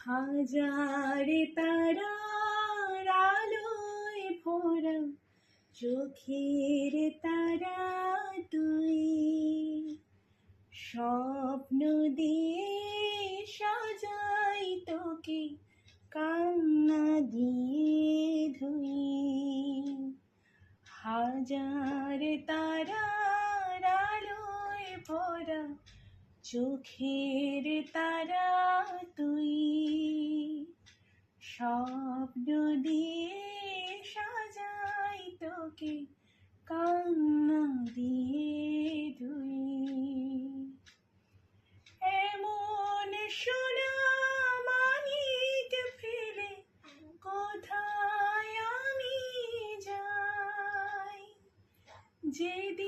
হাজারে তারার আলোয় ভরা চোখের তারা তুই, স্বপ্ন দিয়ে সাজাই তোকে কান্না দিয়ে ধুই। হাজারে তারার আলোয় ভরা চোখের তারা তুই, স্বপ্ন দিয়ে সাজাই তোকে কান্না দিয়ে ধুই। এমন সোনা মানিক ফেলে কোথায় আমি যাই, যেদিন